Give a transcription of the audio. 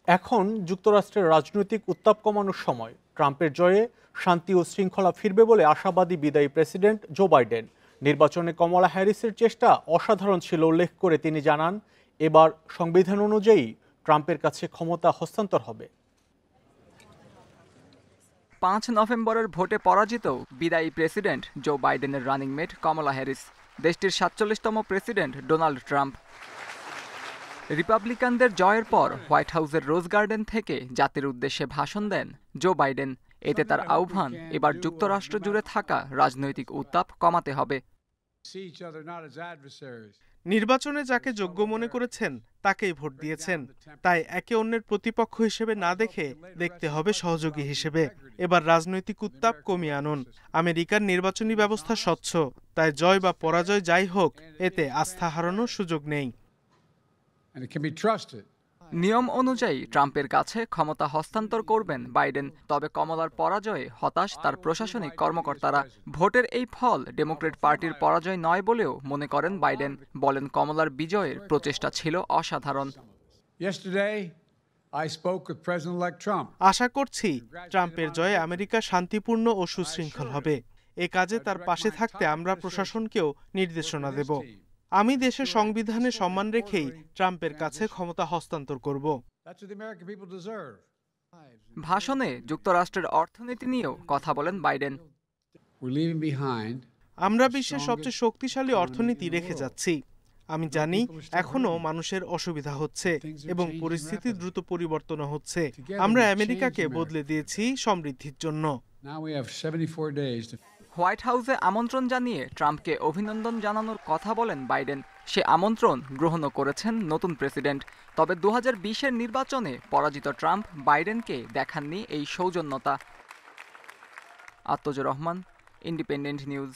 এখন যুক্তরাষ্ট্রের রাজনৈতিক উত্তাপ কমানোর সময়। ট্রাম্পের জয়ে শান্তি ও শৃঙ্খলা ফিরবে বলে আশাবাদী বিদায়ী প্রেসিডেন্ট জো বাইডেন। নির্বাচনে কমলা হ্যারিসের চেষ্টা অসাধারণ ছিল উল্লেখ করে তিনি জানান, এবার সংবিধান অনুযায়ী ট্রাম্পের কাছে ক্ষমতা হস্তান্তর হবে। 5 নভেম্বরের ভোটে পরাজিত বিদায়ী প্রেসিডেন্ট জো বাইডেনের রানিং মেট কমলা হ্যারিস, দেশটির 47তম প্রেসিডেন্ট ডোনাল্ড ট্রাম্প। রিপাবলিকানদের জয়ের পর হোয়াইট হাউসের রোজ গার্ডেন থেকে জাতির উদ্দেশ্যে ভাষণ দেন জো বাইডেন। এতে তার আহ্বান, এবার যুক্তরাষ্ট্র জুড়ে থাকা রাজনৈতিক উত্তাপ কমাতে হবে। নির্বাচনে যাকে যোগ্য মনে করেছেন তাকেই ভোট দিয়েছেন, তাই একে অন্যের প্রতিপক্ষ হিসেবে না দেখতে হবে সহযোগী হিসেবে। এবার রাজনৈতিক উত্তাপ কমিয়ে আনুন। আমেরিকার নির্বাচনী ব্যবস্থা স্বচ্ছ, তাই জয় বা পরাজয় যাই হোক, এতে আস্থা হারানোর সুযোগ নেই। নিয়ম অনুযায়ী ট্রাম্পের কাছে ক্ষমতা হস্তান্তর করবেন বাইডেন, তবে কমলার পরাজয়ে হতাশ তার প্রশাসনিক কর্মকর্তারা। ভোটের এই ফল ডেমোক্র্যাট পার্টির পরাজয় নয় বলেও মনে করেন বাইডেন। বলেন, কমলার বিজয়ের প্রচেষ্টা ছিল অসাধারণ। আশা করছি ট্রাম্পের জয়ে আমেরিকা শান্তিপূর্ণ ও সুশৃঙ্খল হবে। এ কাজে তার পাশে থাকতে আমরা প্রশাসনকেও নির্দেশনা দেব। আমি দেশের সংবিধানে সম্মান রেখেই ট্রাম্পের কাছে ক্ষমতা হস্তান্তর করব। ভাষণে যুক্তরাষ্ট্রের অর্থনীতি নিয়েও কথা বলেন বাইডেন। আমরা বিশ্বের সবচেয়ে শক্তিশালী অর্থনীতি রেখে যাচ্ছি। আমি জানি এখনো মানুষের অসুবিধা হচ্ছে এবং পরিস্থিতি দ্রুত পরিবর্তন হচ্ছে। আমরা আমেরিকাকে বদলে দিয়েছি সমৃদ্ধির জন্য। হোয়াইট হাউসে আমন্ত্রণ জানিয়ে ট্রাম্পকে অভিনন্দন জানানোর কথা বলেন বাইডেন। সে আমন্ত্রণ গ্রহণও করেছেন নতুন প্রেসিডেন্ট। তবে 2020-এর নির্বাচনে পরাজিত ট্রাম্প বাইডেনকে দেখাননি এই সৌজন্যতা। আত্মজ রহমান, ইন্ডিপেন্ডেন্ট নিউজ।